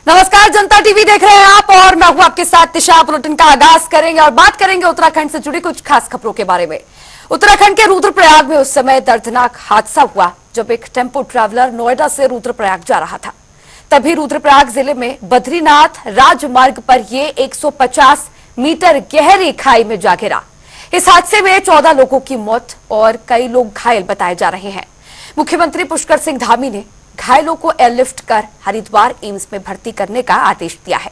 नमस्कार, जनता टीवी देख रहे हैं आप और मैं हूं आपके साथ निशा। बुलेटिन का आगाज करेंगे और बात करेंगे उत्तराखंड से जुड़ी कुछ खास खबरों के बारे में। उत्तराखंड के रुद्रप्रयाग में उस समय दर्दनाक हादसा हुआ जब एक टेम्पो ट्रैवलर नोएडा से रुद्रप्रयाग जा रहा था। तभी रुद्रप्रयाग जिले में बद्रीनाथ राजमार्ग पर ये 150 मीटर गहरी खाई में जा गिरा। इस हादसे में 14 लोगों की मौत और कई लोग घायल बताए जा रहे हैं। मुख्यमंत्री पुष्कर सिंह धामी ने घायलों को एयरलिफ्ट कर हरिद्वार एम्स में भर्ती करने का आदेश दिया है।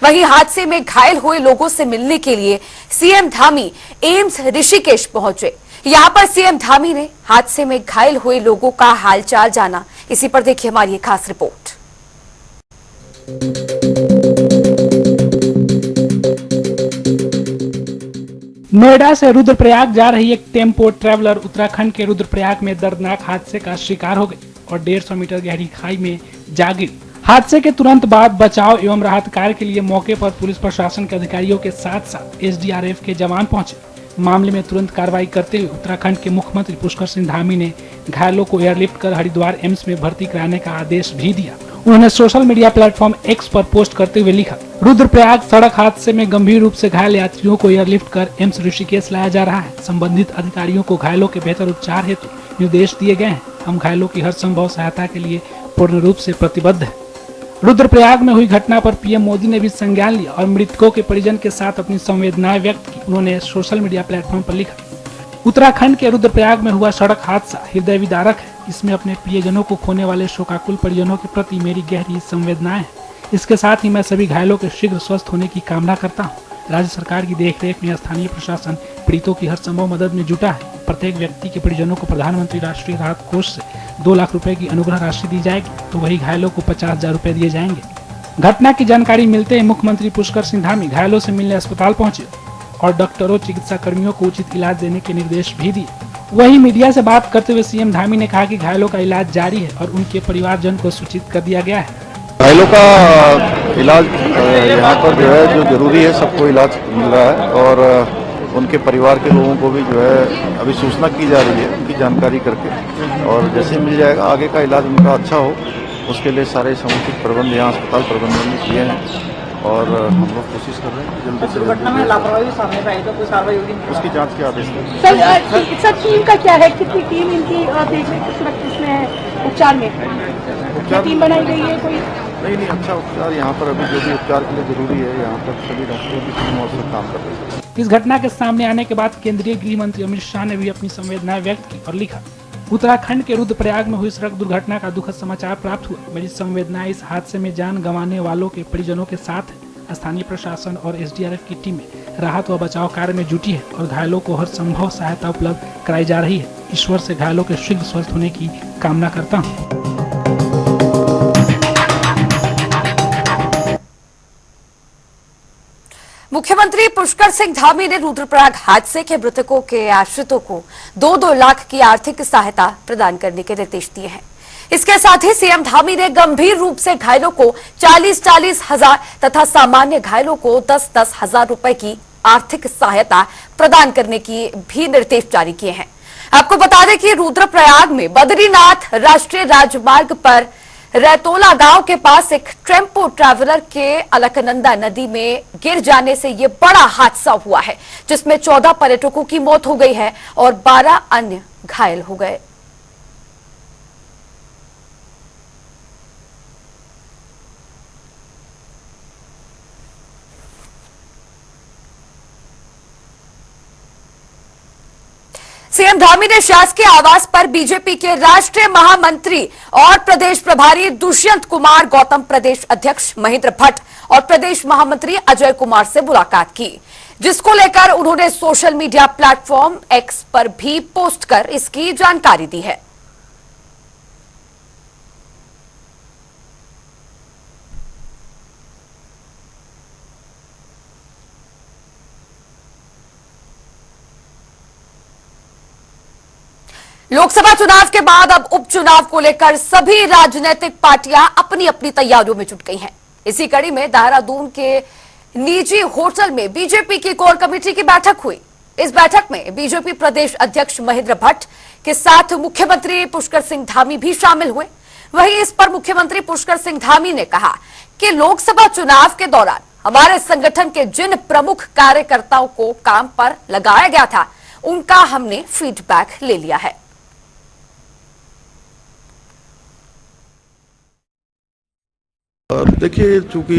वहीं हादसे में घायल हुए लोगों से मिलने के लिए सीएम धामी एम्स ऋषिकेश पहुंचे। यहां पर सीएम धामी ने हादसे में घायल हुए लोगों का हालचाल जाना। इसी पर देखिए हमारी एक खास रिपोर्ट। नोएडा से रुद्रप्रयाग जा रही एक टेम्पो ट्रैवलर उत्तराखंड के रुद्रप्रयाग में दर्दनाक हादसे का शिकार हो गई और 150 मीटर गहरी खाई में जा गिरी। हादसे के तुरंत बाद बचाव एवं राहत कार्य के लिए मौके पर पुलिस प्रशासन के अधिकारियों के साथ साथ एसडीआरएफ के जवान पहुंचे। मामले में तुरंत कार्रवाई करते हुए उत्तराखंड के मुख्यमंत्री पुष्कर सिंह धामी ने घायलों को एयरलिफ्ट कर हरिद्वार एम्स में भर्ती कराने का आदेश भी दिया। उन्होंने सोशल मीडिया प्लेटफॉर्म एक्स पर पोस्ट करते हुए लिखा, रुद्रप्रयाग सड़क हादसे में गंभीर रूप से घायल यात्रियों को एयरलिफ्ट कर एम्स ऋषिकेश लाया जा रहा है। संबंधित अधिकारियों को घायलों के बेहतर उपचार हेतु निर्देश दिए गए हैं। हम घायलों की हर संभव सहायता के लिए पूर्ण रूप से प्रतिबद्ध हैं। रुद्रप्रयाग में हुई घटना पर पीएम मोदी ने भी संज्ञान लिया और मृतकों के परिजन के साथ अपनी संवेदनाएं व्यक्त की। उन्होंने सोशल मीडिया प्लेटफॉर्म पर लिखा, उत्तराखंड के रुद्रप्रयाग में हुआ सड़क हादसा हृदय विदारक है। इसमें अपने प्रियजनों को खोने वाले शोकाकुल परिजनों के प्रति मेरी गहरी संवेदनाएं हैं। इसके साथ ही मैं सभी घायलों के शीघ्र स्वस्थ होने की कामना करता हूँ। राज्य सरकार की देखरेख में स्थानीय प्रशासन पीड़ितों की हर संभव मदद में जुटा है। प्रत्येक व्यक्ति के परिजनों को प्रधानमंत्री राष्ट्रीय राहत कोष से 2 लाख रुपए की अनुग्रह राशि दी जाएगी, तो वही घायलों को 50,000 रुपए दिए जाएंगे। घटना की जानकारी मिलते ही मुख्यमंत्री पुष्कर सिंह धामी घायलों से मिलने अस्पताल पहुंचे और डॉक्टरों चिकित्सा कर्मियों को उचित इलाज देने के निर्देश भी दिए। वहीं मीडिया से बात करते हुए सीएम धामी ने कहा कि घायलों का इलाज जारी है और उनके परिवारजन को सूचित कर दिया गया है। घायलों का इलाज यहाँ पर जो है जो जरूरी है सबको इलाज मिल रहा है और उनके परिवार के लोगों को भी जो है अभी सूचना की जा रही है उनकी जानकारी करके, और जैसे मिल जाएगा आगे का इलाज उनका अच्छा हो उसके लिए सारे समुचित प्रबंध यहाँ अस्पताल प्रबंधन ने किए हैं और हम लोग कोशिश कर रहे हैं जल्दी से दुर्घटना में लापरवाही सामने आई तो कोई कार्रवाई होगी? उसकी जांच के आदेश देंगे। सर टीम का क्या है, कितनी टीम इनकी देखने सुरक्षित में है, उपचार में क्या टीम बनाई गई है? कोई नहीं अच्छा उपचार यहाँ पर अभी जो भी उपचार के लिए जरूरी है यहाँ पर सभी डॉक्टरों की टीम और सब काम कर रही है। इस घटना के सामने आने के बाद केंद्रीय गृह मंत्री अमित शाह ने भी अपनी संवेदनाएं व्यक्त की और लिखा, उत्तराखंड के रुद्रप्रयाग में हुई सड़क दुर्घटना का दुखद समाचार प्राप्त हुआ। मेरी संवेदनाएं इस हादसे में जान गंवाने वालों के परिजनों के साथ है। स्थानीय प्रशासन और एसडीआरएफ की टीमें राहत व बचाव कार्य में जुटी है और घायलों को हर संभव सहायता उपलब्ध कराई जा रही है। ईश्वर से घायलों के शीघ्र स्वस्थ होने की कामना करता हूँ। मुख्यमंत्री पुष्कर सिंह धामी ने रुद्रप्रयाग हादसे के मृतकों के आश्रितों को 2-2 लाख की आर्थिक सहायता प्रदान करने के निर्देश दिए हैं। इसके साथ ही सीएम धामी ने गंभीर रूप से घायलों को 40-40 हजार तथा सामान्य घायलों को 10-10 हजार रुपए की आर्थिक सहायता प्रदान करने की भी निर्देश जारी किए हैं। आपको बता दें कि रुद्रप्रयाग में बद्रीनाथ राष्ट्रीय राजमार्ग पर रैतोला गांव के पास एक टेम्पो ट्रैवलर के अलकनंदा नदी में गिर जाने से यह बड़ा हादसा हुआ है, जिसमें 14 पर्यटकों की मौत हो गई है और 12 अन्य घायल हो गए। सीएम धामी ने शासकीय आवास पर बीजेपी के राष्ट्रीय महामंत्री और प्रदेश प्रभारी दुष्यंत कुमार गौतम, प्रदेश अध्यक्ष महेंद्र भट्ट और प्रदेश महामंत्री अजय कुमार से मुलाकात की, जिसको लेकर उन्होंने सोशल मीडिया प्लेटफॉर्म एक्स पर भी पोस्ट कर इसकी जानकारी दी है। लोकसभा चुनाव के बाद अब उपचुनाव को लेकर सभी राजनीतिक पार्टियां अपनी अपनी तैयारियों में जुट गई हैं। इसी कड़ी में देहरादून के निजी होटल में बीजेपी की कोर कमेटी की बैठक हुई। इस बैठक में बीजेपी प्रदेश अध्यक्ष महेंद्र भट्ट के साथ मुख्यमंत्री पुष्कर सिंह धामी भी शामिल हुए। वहीं इस पर मुख्यमंत्री पुष्कर सिंह धामी ने कहा कि लोकसभा चुनाव के दौरान हमारे संगठन के जिन प्रमुख कार्यकर्ताओं को काम पर लगाया गया था, उनका हमने फीडबैक ले लिया है। देखिए, चूंकि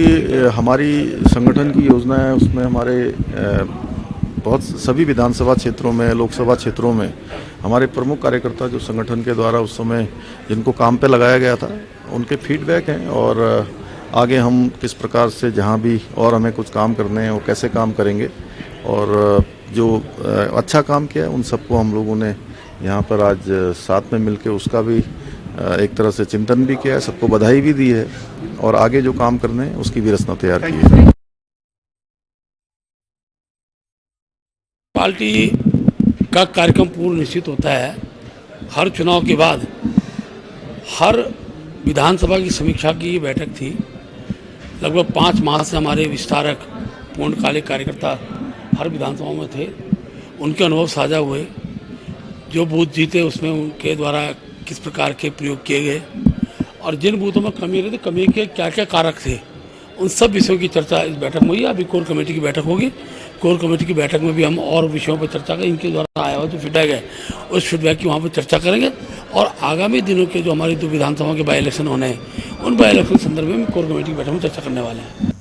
हमारी संगठन की योजना है, उसमें हमारे बहुत सभी विधानसभा क्षेत्रों में, लोकसभा क्षेत्रों में हमारे प्रमुख कार्यकर्ता जो संगठन के द्वारा उस समय जिनको काम पे लगाया गया था, उनके फीडबैक हैं और आगे हम किस प्रकार से जहां भी और हमें कुछ काम करने हैं वो कैसे काम करेंगे, और जो अच्छा काम किया है उन सबको हम लोगों ने यहाँ पर आज साथ में मिलकर उसका भी एक तरह से चिंतन भी किया है, सबको बधाई भी दी है और आगे जो काम करने हैं उसकी भी रचना तैयार की है। पार्टी का कार्यक्रम पूर्ण निश्चित होता है। हर चुनाव के बाद हर विधानसभा की समीक्षा की बैठक थी। लगभग 5 माह से हमारे विस्तारक पूर्णकालिक कार्यकर्ता हर विधानसभा में थे। उनके अनुभव साझा हुए, जो बूथ जीते उसमें उनके द्वारा किस प्रकार के प्रयोग किए गए और जिन बूथों में कमी रही थी, कमी के क्या क्या कारक थे, उन सब विषयों की चर्चा इस बैठक में हुई। अभी कोर कमेटी की बैठक होगी। कोर कमेटी की बैठक में भी हम और विषयों पर चर्चा करेंगे। इनके द्वारा आया हुआ जो फीडबैक है उस फीडबैक की वहाँ पर चर्चा करेंगे और आगामी दिनों के जो हमारी 2 विधानसभाओं के बाई इलेक्शन होने हैं, उन बाई इलेक्शन के संदर्भ में कोर कमेटी की बैठक में चर्चा करने वाले हैं।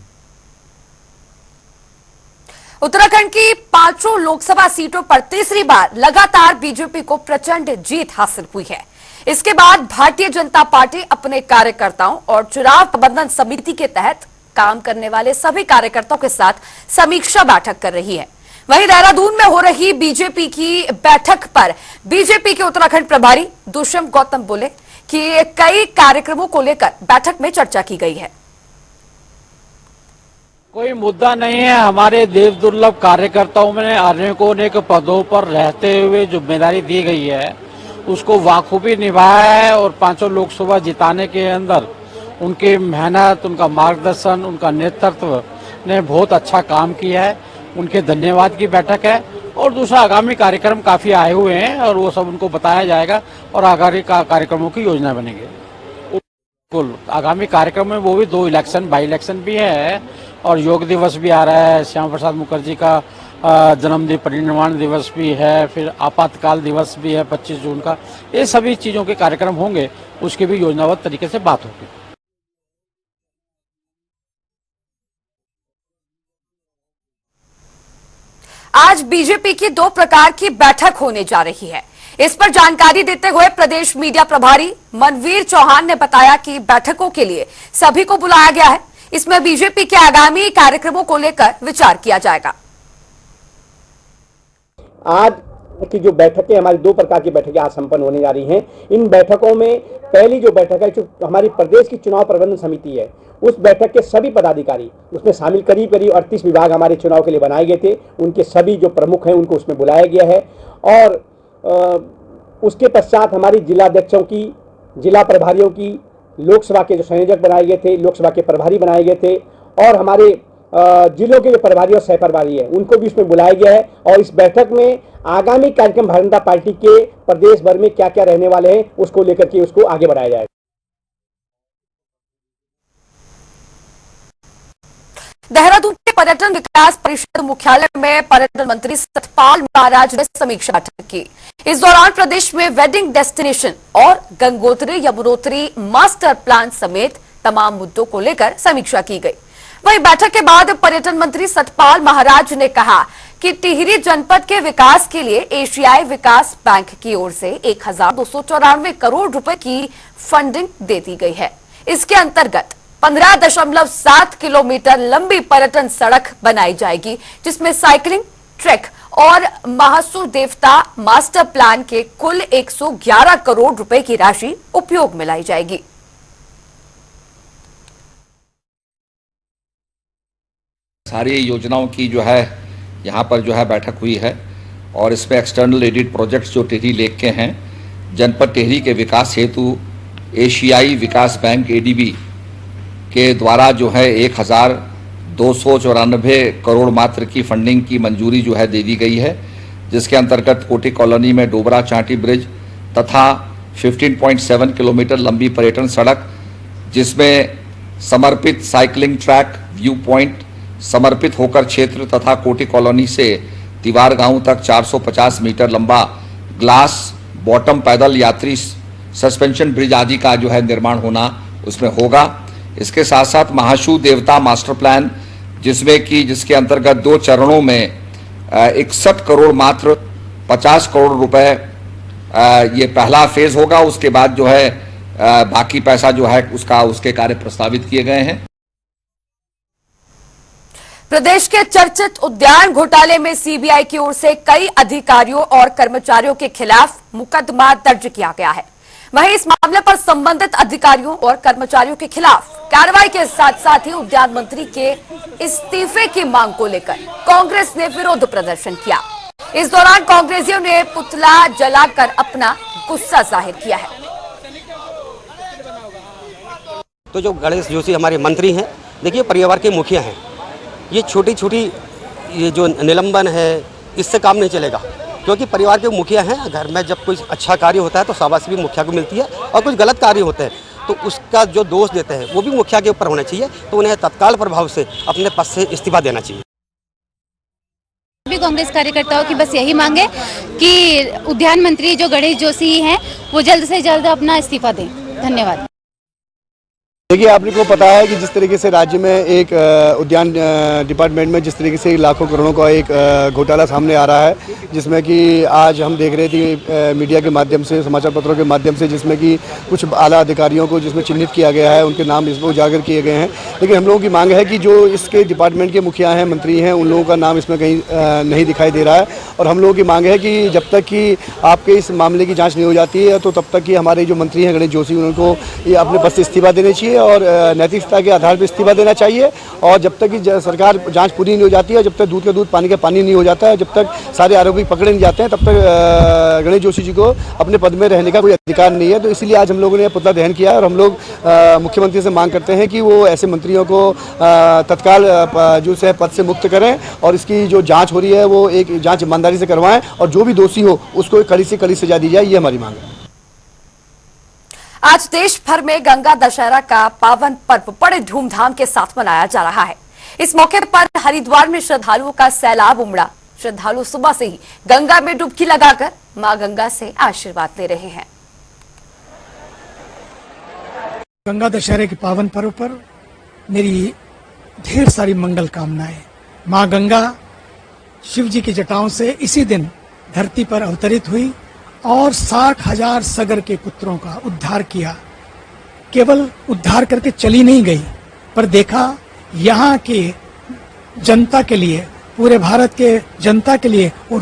उत्तराखंड की 5 लोकसभा सीटों पर तीसरी बार लगातार बीजेपी को प्रचंड जीत हासिल हुई है। इसके बाद भारतीय जनता पार्टी अपने कार्यकर्ताओं और चुनाव प्रबंधन समिति के तहत काम करने वाले सभी कार्यकर्ताओं के साथ समीक्षा बैठक कर रही है। वहीं देहरादून में हो रही बीजेपी की बैठक पर बीजेपी के उत्तराखंड प्रभारी दुष्यंत गौतम बोले कि कई कार्यक्रमों को लेकर बैठक में चर्चा की गई है। कोई मुद्दा नहीं है। हमारे देव दुर्लभ कार्यकर्ताओं में अनेकों अनेक पदों पर रहते हुए जिम्मेदारी दी गई है, उसको वाखूबी निभाया है और 5 लोकसभा जिताने के अंदर उनकी मेहनत, उनका मार्गदर्शन, उनका नेतृत्व ने बहुत अच्छा काम किया है। उनके धन्यवाद की बैठक है। और दूसरा, आगामी कार्यक्रम काफी आए हुए हैं और वो सब उनको बताया जाएगा और आगामी कार्यक्रमों की योजना बनेगी। बिल्कुल, आगामी कार्यक्रम में वो भी 2 इलेक्शन, बाई इलेक्शन भी है और योग दिवस भी आ रहा है, श्यामा प्रसाद मुखर्जी का जन्मदिन, परिनिर्वाण दिवस भी है, फिर आपातकाल दिवस भी है 25 जून का। ये सभी चीजों के कार्यक्रम होंगे, उसकी भी योजनाबद्ध तरीके से बात होगी। आज बीजेपी की 2 प्रकार की बैठक होने जा रही है। इस पर जानकारी देते हुए प्रदेश मीडिया प्रभारी मनवीर चौहान ने बताया कि बैठकों के लिए सभी को बुलाया गया है। इसमें बीजेपी के आगामी कार्यक्रमों को लेकर विचार किया जाएगा। आज की जो बैठकें, हमारी 2 प्रकार की बैठकें आज संपन्न होने जा रही हैं। इन बैठकों में पहली जो बैठक है, जो हमारी प्रदेश की चुनाव प्रबंधन समिति है, उस बैठक के सभी पदाधिकारी उसमें शामिल, करीब 38 विभाग हमारे चुनाव के लिए बनाए गए थे, उनके सभी जो प्रमुख हैं उनको उसमें बुलाया गया है। और उसके पश्चात हमारी जिलाध्यक्षों की, जिला प्रभारियों की, लोकसभा के जो संयोजक बनाए गए थे, लोकसभा के प्रभारी बनाए गए थे और हमारे जिलों के जो प्रभारी और सह प्रभारी है उनको भी इसमें बुलाया गया है। और इस बैठक में आगामी कार्यक्रम भारतीय जनता पार्टी के प्रदेश भर में क्या क्या रहने वाले हैं उसको लेकर के उसको आगे बढ़ाया जाएगा। देहरादून के पर्यटन विकास परिषद मुख्यालय में पर्यटन मंत्री सतपाल महाराज ने समीक्षा बैठक की। इस दौरान प्रदेश में वेडिंग डेस्टिनेशन और गंगोत्री यमुनोत्री मास्टर प्लान समेत तमाम मुद्दों को लेकर समीक्षा की गई। वहीं बैठक के बाद पर्यटन मंत्री सतपाल महाराज ने कहा कि टिहरी जनपद के विकास के लिए एशियाई विकास बैंक की ओर से 1294 करोड़ रुपए की फंडिंग दे दी गई है। इसके अंतर्गत 15.7 किलोमीटर लंबी पर्यटन सड़क बनाई जाएगी, जिसमें साइकिलिंग ट्रैक और महासू देवता मास्टर प्लान के कुल 111 करोड़ रुपए की राशि उपयोग में लाई जाएगी। सारी योजनाओं की जो है यहाँ पर जो है बैठक हुई है और इसमें एक्सटर्नल एडिड प्रोजेक्ट्स जो टिहरी लेक के हैं, जनपद टिहरी के विकास हेतु एशियाई विकास बैंक एडीबी के द्वारा जो है 1294 करोड़ मात्र की फंडिंग की मंजूरी जो है दे दी गई है, जिसके अंतर्गत कोटी कॉलोनी में डोबरा चांटी ब्रिज तथा 15.7 किलोमीटर लंबी पर्यटन सड़क, जिसमें समर्पित साइकिलिंग ट्रैक, व्यू पॉइंट, समर्पित होकर क्षेत्र तथा कोटी कॉलोनी से तिवार गांव तक 450 मीटर लंबा ग्लास बॉटम पैदल यात्री सस्पेंशन ब्रिज आदि का जो है निर्माण होना उसमें होगा। इसके साथ साथ महाशू देवता मास्टर प्लान जिसके अंतर्गत 2 चरणों में 61 करोड़ मात्र 50 करोड़ रुपए ये पहला फेज होगा। उसके बाद जो है बाकी पैसा जो है उसके कार्य प्रस्तावित किए गए हैं। प्रदेश के चर्चित उद्यान घोटाले में सीबीआई की ओर से कई अधिकारियों और कर्मचारियों के खिलाफ मुकदमा दर्ज किया गया है। वहीं इस मामले पर संबंधित अधिकारियों और कर्मचारियों के खिलाफ कार्रवाई के साथ साथ ही उद्यान मंत्री के इस्तीफे की मांग को लेकर कांग्रेस ने विरोध प्रदर्शन किया। इस दौरान कांग्रेसियों ने पुतला जलाकर अपना गुस्सा जाहिर किया है। तो जो गणेश जोशी हमारे मंत्री हैं, देखिए परिवार के मुखिया हैं, ये छोटी छोटी ये जो निलंबन है इससे काम नहीं चलेगा, क्योंकि परिवार के मुखिया हैं। घर में जब कोई अच्छा कार्य होता है तो शाबाशी भी मुखिया को मिलती है, और कुछ गलत कार्य होते हैं तो उसका जो दोष देते हैं वो भी मुखिया के ऊपर होना चाहिए। तो उन्हें तत्काल प्रभाव से अपने पद से इस्तीफा देना चाहिए। भी कांग्रेस कार्यकर्ताओं की बस यही मांग है कि उद्यान मंत्री जो गणेश जोशी हैं वो जल्द से जल्द अपना इस्तीफा दें। धन्यवाद। देखिए, आपने को पता है कि जिस तरीके से राज्य में एक उद्यान डिपार्टमेंट में जिस तरीके से लाखों करोड़ों का एक घोटाला सामने आ रहा है, जिसमें कि आज हम देख रहे थे मीडिया के माध्यम से, समाचार पत्रों के माध्यम से, जिसमें कि कुछ आला अधिकारियों को जिसमें चिन्हित किया गया है, उनके नाम इसमें उजागर किए गए हैं। लेकिन हम लोगों की मांग है कि जो इसके डिपार्टमेंट के मुखिया हैं, मंत्री हैं, उन लोगों का नाम इसमें कहीं नहीं दिखाई दे रहा है। और हम लोगों की मांग है कि जब तक कि आपके इस मामले की जाँच नहीं हो जाती है तो तब तक कि हमारे जो मंत्री हैं गणेश जोशी, उनको ये अपने पद से इस्तीफा देने चाहिए और नैतिकता के आधार पर इस्तीफा देना चाहिए। और जब तक कि सरकार जांच पूरी नहीं हो जाती है, जब तक दूध का दूध पानी का पानी नहीं हो जाता है, जब तक सारे आरोपी पकड़े नहीं जाते हैं, तब तक गणेश जोशी जी को अपने पद में रहने का कोई अधिकार नहीं है। तो इसीलिए आज हम लोगों ने पुतला दहन किया और हम लोग मुख्यमंत्री से मांग करते हैं कि वो ऐसे मंत्रियों को तत्काल जो है पद से मुक्त करें और इसकी जो जाँच हो रही है वो एक जाँच ईमानदारी से करवाएं और जो भी दोषी हो उसको कड़ी से कड़ी सजा दी जाए, ये हमारी मांग है। आज देश भर में गंगा दशहरा का पावन पर्व बड़े धूमधाम के साथ मनाया जा रहा है। इस मौके पर हरिद्वार में श्रद्धालुओं का सैलाब उमड़ा। श्रद्धालु सुबह से ही गंगा में डुबकी लगाकर मां गंगा से आशीर्वाद ले रहे हैं। गंगा दशहरे के पावन पर्व पर मेरी ढेर सारी मंगल कामनाएं। मां गंगा शिव जी की जटाओं से इसी दिन धरती पर अवतरित हुई और 60,000 सगर के पुत्रों का उद्धार किया। केवल उद्धार करके चली नहीं गई, पर देखा यहाँ के जनता के लिए, पूरे भारत के जनता के लिए वो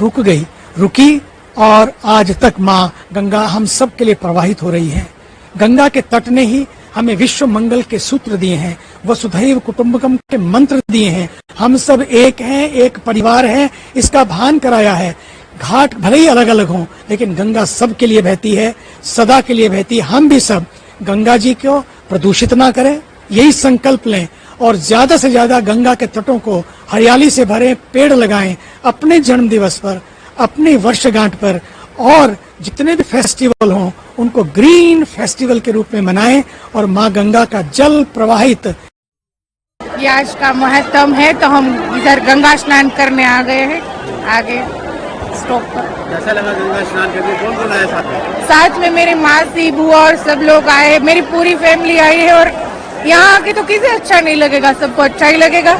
रुकी और आज तक माँ गंगा हम सब के लिए प्रवाहित हो रही है। गंगा के तट ने ही हमें विश्व मंगल के सूत्र दिए हैं, वसुधैव कुटुंबकम के मंत्र दिए हैं। हम सब एक हैं, एक परिवार है, इसका भान कराया है। घाट भले ही अलग अलग हों, लेकिन गंगा सब के लिए बहती है, सदा के लिए बहती है। हम भी सब गंगा जी को प्रदूषित ना करें, यही संकल्प लें और ज्यादा से ज्यादा गंगा के तटों को हरियाली से भरें, पेड़ लगाएं अपने जन्म दिवस पर, अपनी वर्षगांठ पर, और जितने भी फेस्टिवल हों उनको ग्रीन फेस्टिवल के रूप में मनाएं और माँ गंगा का जल प्रवाहित। ये आज का महत्व है तो हम इधर गंगा स्नान करने आ गए हैं। आगे स्टॉप पर कैसा लगा गंगा स्नान करके? कौन कौन आया साथ में? साथ में मेरी मासी, बुआ और सब लोग आए, मेरी पूरी फैमिली आई है। और यहाँ आके तो किसे अच्छा नहीं लगेगा, सबको अच्छा ही लगेगा।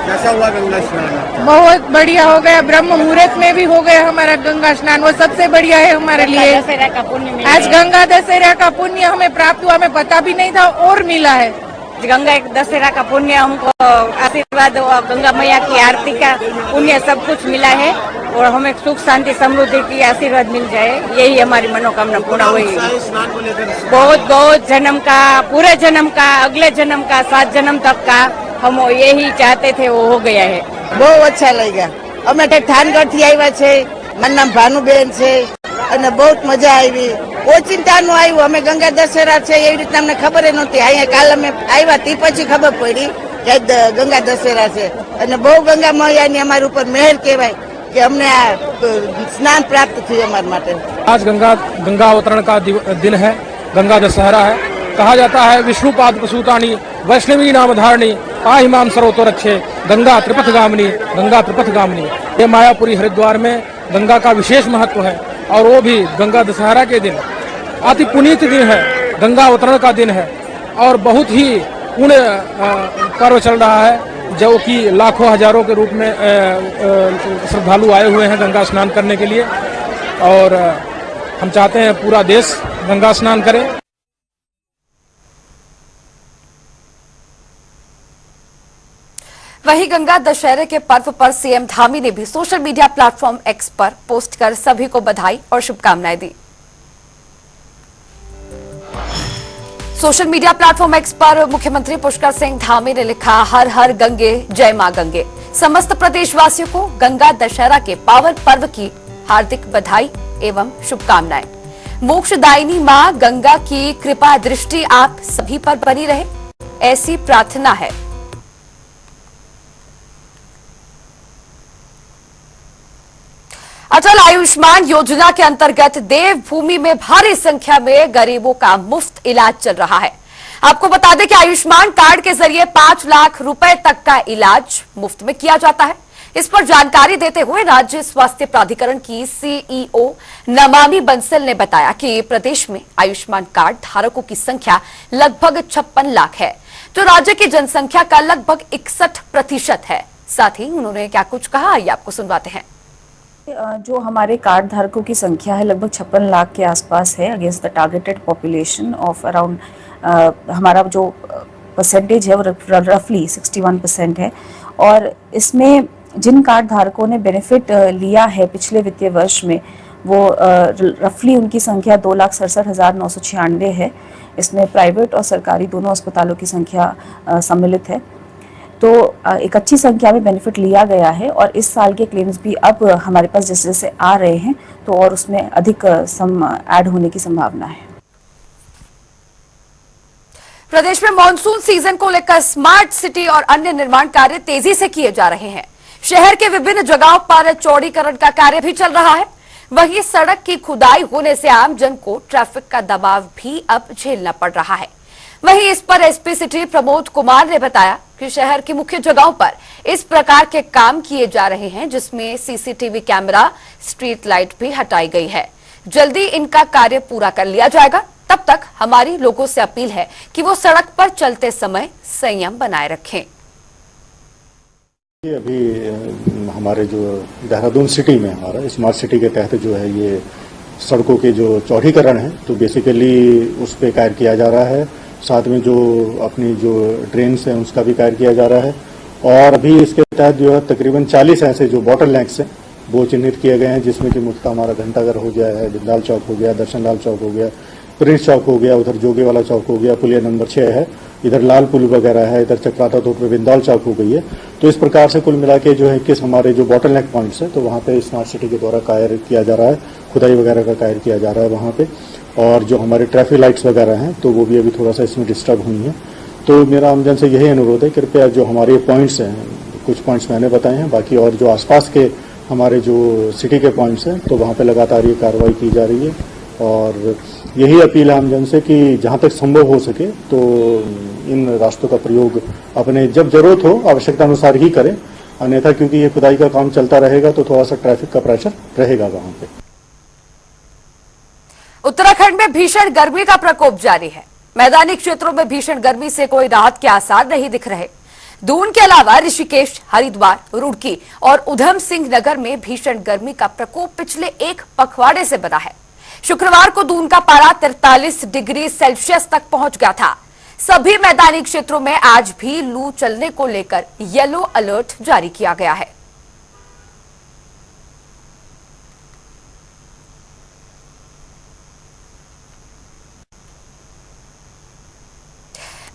कैसा हुआ गंगा स्नान? बहुत बढ़िया हो गया। ब्रह्म मुहूर्त में भी हो गया हमारा गंगा स्नान, वो सबसे बढ़िया है हमारे लिए। आज गंगा दशहरा का पुण्य हमें प्राप्त हुआ, हमें पता भी नहीं था और मिला है। गंगा दशहरा का पुण्य हमको आशीर्वाद, गंगा मैया की आरती का पुण्य सब कुछ मिला है और हमें सुख शांति समृद्धि की आशीर्वाद मिल जाए, यही हमारी मनोकामना पूर्ण हुई। बहुत जन्म का, पूरे जन्म का, अगले जन्म का, 7 जन्म तक का हम यही चाहते थे, वो हो गया है। बहुत अच्छा लगा। અમે ઠાનગઢ થી આવ્યા છે, મારું નામ ભાનુબેન છે અને बहुत મજા આવી। ઓચિંતાનું આવ્યું, અમે ગંગા દશેરા છે એવી રીતના અમને ખબર નહોતી। અહીંયા કાલ અમે આવ્યા તે પછી ખબર પડી કે ગંગા દશેરા છે અને બહુ ગંગા મૈયાની અમારી ઉપર મહેર કહેવાય કે અમને આ સ્નાન પ્રાપ્ત થયું અમારા માટે। आज गंगा अवतरण का दिन है, गंगा दशहरा है कहा जाता है विष्णुपाद प्रसूतानी वैष्णवी नाम धारणी पाहि माम सर्वतो रक्षे गंगा त्रिपथ गामिनी। ये मायापुरी हरिद्वार में गंगा का विशेष महत्व है और वो भी गंगा दशहरा के दिन अति पुनीत दिन है, गंगा अवतरण का दिन है और बहुत ही पुण्य पर्व चल रहा है, जो कि लाखों हजारों के रूप में श्रद्धालु आए हुए हैं गंगा स्नान करने के लिए और हम चाहते हैं पूरा देश गंगा स्नान करे। वहीं गंगा दशहरे के पर्व पर सीएम धामी ने भी सोशल मीडिया प्लेटफॉर्म एक्स पर पोस्ट कर सभी को बधाई और शुभकामनाएं दी। सोशल मीडिया प्लेटफॉर्म एक्स पर मुख्यमंत्री पुष्कर सिंह धामी ने लिखा, हर हर गंगे जय मां गंगे। समस्त प्रदेशवासियों को गंगा दशहरा के पावन पर्व की हार्दिक बधाई एवं शुभकामनाएं। मोक्षदायिनी मां गंगा की कृपा दृष्टि आप सभी पर बनी रहे, ऐसी प्रार्थना है। अटल आयुष्मान योजना के अंतर्गत देवभूमि में भारी संख्या में गरीबों का मुफ्त इलाज चल रहा है। आपको बता दें कि आयुष्मान कार्ड के जरिए 5 लाख रुपए तक का इलाज मुफ्त में किया जाता है। इस पर जानकारी देते हुए राज्य स्वास्थ्य प्राधिकरण की सीईओ नमामि बंसल ने बताया कि प्रदेश में आयुष्मान कार्ड धारकों की संख्या लगभग 56 लाख है, जो राज्य की जनसंख्या का लगभग 61% है। साथ ही उन्होंने क्या कुछ कहा, आइए आपको सुनवाते हैं। जो हमारे कार्ड धारकों की संख्या है लगभग 56 लाख के आसपास है against the targeted population of around, हमारा जो परसेंटेज है वो रफली 61% है। और इसमें जिन कार्ड धारकों ने बेनिफिट लिया है पिछले वित्तीय वर्ष में वो रफली उनकी संख्या 2,67,996 है। इसमें प्राइवेट और सरकारी दोनों अस्पतालों की संख्या सम्मिलित है। तो एक अच्छी संख्या में बेनिफिट लिया गया है और इस साल के क्लेम्स भी अब हमारे पास जैसे जैसे आ रहे हैं तो और उसमें अधिक ऐड होने की संभावना है। प्रदेश में मॉनसून सीजन को लेकर स्मार्ट सिटी और अन्य निर्माण कार्य तेजी से किए जा रहे हैं। शहर के विभिन्न जगहों पर चौड़ीकरण का कार्य भी चल रहा है। वहीं सड़क की खुदाई होने से आमजन को ट्रैफिक का दबाव भी अब झेलना पड़ रहा है। वहीं इस पर एसपी सिटी प्रमोद कुमार ने बताया कि शहर की मुख्य जगहों पर इस प्रकार के काम किए जा रहे हैं, जिसमें सीसीटीवी कैमरा, स्ट्रीट लाइट भी हटाई गई है। जल्दी इनका कार्य पूरा कर लिया जाएगा। तब तक हमारी लोगों से अपील है कि वो सड़क पर चलते समय संयम बनाए रखें। अभी हमारे जो देहरादून सिटी में हमारा स्मार्ट सिटी के तहत जो है ये सड़कों के जो चौड़ीकरण है तो बेसिकली उस पर कार्य किया जा रहा है। साथ में जो अपनी जो ड्रेन्स हैं उसका भी कार्य किया जा रहा है और अभी इसके तहत जो है तकरीबन 40 ऐसे जो बॉटल नेक्स हैं वो चिन्हित किए गए हैं, जिसमें कि मुख्यतः हमारा घंटाघर हो गया है, बिंदाल चौक हो गया, दर्शन लाल चौक हो गया, प्रिंस चौक हो गया, उधर जोगे वाला चौक हो गया, पुलिया नंबर 6 है, इधर लाल पुल वगैरह है, इधर चक्राता तोड़ पे बिंदाल चौक हो गई है। तो इस प्रकार से कुल मिला के जो है 21 हमारे जो बॉटल नेक पॉइंट्स है तो वहाँ पे स्मार्ट सिटी के द्वारा कार्य किया जा रहा है, खुदाई वगैरह का कार्य किया जा रहा है वहाँ पे। और जो हमारे ट्रैफिक लाइट्स वगैरह हैं तो वो भी अभी थोड़ा सा इसमें डिस्टर्ब हुई हैं। तो मेरा आमजन से यही अनुरोध है, कृपया जो हमारे पॉइंट्स हैं, कुछ पॉइंट्स मैंने बताए हैं, बाकी और जो आसपास के हमारे जो सिटी के पॉइंट्स हैं तो वहाँ पे लगातार ये कार्रवाई की जा रही है। और यही अपील है आमजन से कि जहाँ तक संभव हो सके तो इन रास्तों का प्रयोग अपने जब जरूरत हो आवश्यकता अनुसार ही करें, अन्यथा क्योंकि ये खुदाई का काम चलता रहेगा तो थोड़ा सा ट्रैफिक का प्रेशर रहेगा वहाँ पे। उत्तराखंड में भीषण गर्मी का प्रकोप जारी है। मैदानी क्षेत्रों में भीषण गर्मी से कोई राहत के आसार नहीं दिख रहे। दून के अलावा ऋषिकेश, हरिद्वार, रुड़की और उधम सिंह नगर में भीषण गर्मी का प्रकोप पिछले एक पखवाड़े से बना है। शुक्रवार को दून का पारा 43 डिग्री सेल्सियस तक पहुंच गया था। सभी मैदानी क्षेत्रों में आज भी लू चलने को लेकर येलो अलर्ट जारी किया गया है।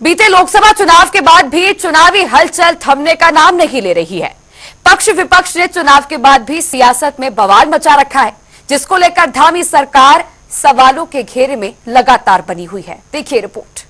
बीते लोकसभा चुनाव के बाद भी चुनावी हलचल थमने का नाम नहीं ले रही है। पक्ष विपक्ष ने चुनाव के बाद भी सियासत में बवाल मचा रखा है, जिसको लेकर धामी सरकार सवालों के घेरे में लगातार बनी हुई है। देखिए रिपोर्ट।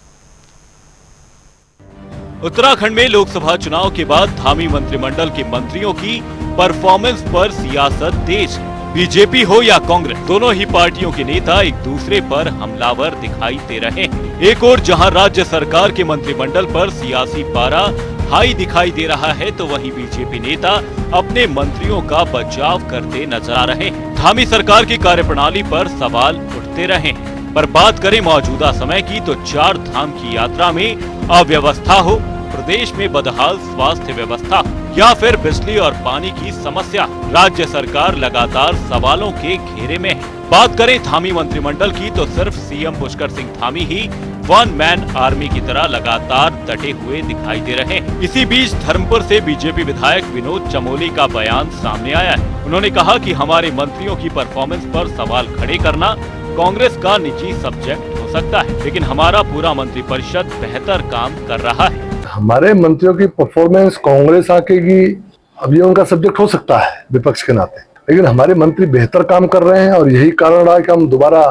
उत्तराखंड में लोकसभा चुनाव के बाद धामी मंत्रिमंडल के मंत्रियों की परफॉर्मेंस पर सियासत तेज है। बीजेपी हो या कांग्रेस, दोनों ही पार्टियों के नेता एक दूसरे पर हमलावर दिखाई दे रहे हैं। एक ओर जहां राज्य सरकार के मंत्रिमंडल पर सियासी पारा हाई दिखाई दे रहा है, तो वहीं बीजेपी नेता अपने मंत्रियों का बचाव करते नजर आ रहे हैं। धामी सरकार की कार्यप्रणाली पर सवाल उठते रहे हैं। पर बात करें मौजूदा समय की, तो 4 धाम की यात्रा में अव्यवस्था हो, प्रदेश में बदहाल स्वास्थ्य व्यवस्था या फिर बिजली और पानी की समस्या, राज्य सरकार लगातार सवालों के घेरे में है। बात करें धामी मंत्रिमंडल की, तो सिर्फ सीएम पुष्कर सिंह धामी ही वन मैन आर्मी की तरह लगातार डटे हुए दिखाई दे रहे हैं। इसी बीच धर्मपुर से बीजेपी विधायक विनोद चमोली का बयान सामने आया है। उन्होंने कहा कि हमारे मंत्रियों की परफॉर्मेंस पर सवाल खड़े करना कांग्रेस का निजी सब्जेक्ट हो सकता है, लेकिन हमारा पूरा मंत्रिपरिषद बेहतर काम कर रहा है। हमारे मंत्रियों की परफॉर्मेंस कांग्रेस आके की अब ये उनका सब्जेक्ट हो सकता है विपक्ष के नाते, लेकिन हमारे मंत्री बेहतर काम कर रहे हैं और यही कारण रहा कि हम दोबारा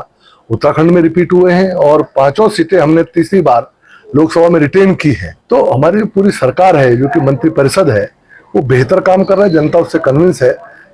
उत्तराखंड में रिपीट हुए हैं और 5 सीटें हमने तीसरी बार लोकसभा में रिटेन की है। तो हमारी पूरी सरकार है जो कि मंत्री परिषद है वो बेहतर काम कर रहा है, जनता उससे कन्विंस है,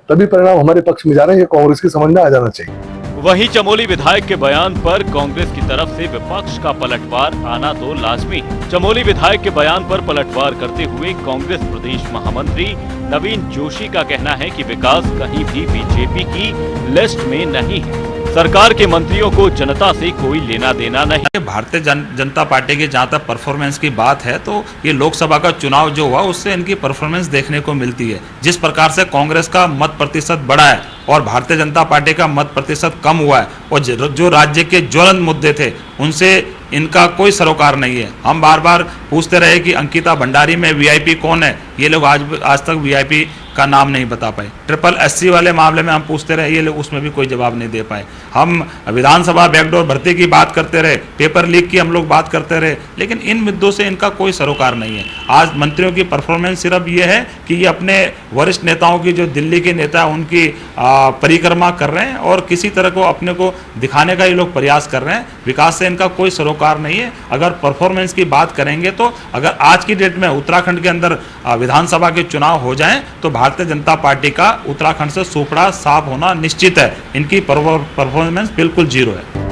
तभी परिणाम हमारे पक्ष में जा रहे हैं। ये कांग्रेस की समझ में आ जाना चाहिए। वहीं चमोली विधायक के बयान पर कांग्रेस की तरफ से विपक्ष का पलटवार आना तो लाजमी है। चमोली विधायक के बयान पर पलटवार करते हुए कांग्रेस प्रदेश महामंत्री नवीन जोशी का कहना है कि विकास कहीं भी बीजेपी की लिस्ट में नहीं है। सरकार के मंत्रियों को जनता से कोई लेना देना नहीं। भारतीय जनता पार्टी की जहाँ तक परफॉर्मेंस की बात है, तो ये लोकसभा का चुनाव जो हुआ उससे इनकी परफॉर्मेंस देखने को मिलती है। जिस प्रकार से कांग्रेस का मत प्रतिशत बढ़ा है और भारतीय जनता पार्टी का मत प्रतिशत कम हुआ है, और जो राज्य के ज्वलंत मुद्दे थे उनसे इनका कोई सरोकार नहीं है। हम बार बार पूछते रहे कि अंकिता भंडारी में वीआईपी कौन है, ये लोग आज तक वीआईपी का नाम नहीं बता पाए। SSS वाले मामले में हम पूछते रहे, ये लोग उसमें भी कोई जवाब नहीं दे पाए। हम विधानसभा बैकडोर भर्ती की बात करते रहे, पेपर लीक की हम लोग बात करते रहे, लेकिन इन मुद्दों से इनका कोई सरोकार नहीं है। आज मंत्रियों की परफॉर्मेंस सिर्फ ये है कि ये अपने वरिष्ठ नेताओं की, जो दिल्ली के नेता उनकी परिक्रमा कर रहे हैं और किसी तरह को अपने को दिखाने का ये लोग प्रयास कर रहे हैं। विकास से इनका कोई सरोकार नहीं है। अगर परफॉर्मेंस की बात करेंगे तो अगर आज की डेट में उत्तराखंड के अंदर विधानसभा के चुनाव हो जाएं तो भारतीय जनता पार्टी का उत्तराखंड से सुपड़ा साफ होना निश्चित है। इनकी परफॉर्मेंस बिल्कुल जीरो है।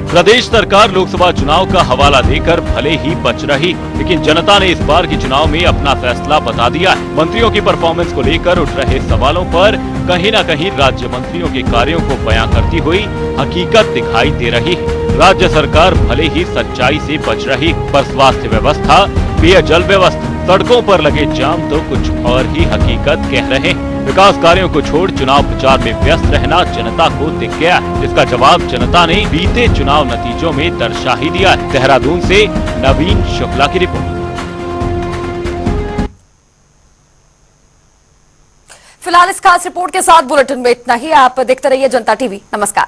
प्रदेश सरकार लोकसभा चुनाव का हवाला देकर भले ही बच रही, लेकिन जनता ने इस बार के चुनाव में अपना फैसला बता दिया है। मंत्रियों की परफॉर्मेंस को लेकर उठ रहे सवालों पर कहीं न कहीं राज्य मंत्रियों के कार्यों को बयां करती हुई हकीकत दिखाई दे रही है। राज्य सरकार भले ही सच्चाई से बच रही, पर स्वास्थ्य व्यवस्था, पेयजल व्यवस्था, सड़कों पर लगे जाम तो कुछ और ही हकीकत कह रहे हैं। विकास कार्यों को छोड़ चुनाव प्रचार में व्यस्त रहना जनता को दिख गया है, जिसका जवाब जनता ने बीते चुनाव नतीजों में दर्शा ही दिया है। देहरादून से नवीन शुक्ला की रिपोर्ट। फिलहाल इस खास रिपोर्ट के साथ बुलेटिन में इतना ही। आप देखते रहिए जनता टीवी। नमस्कार।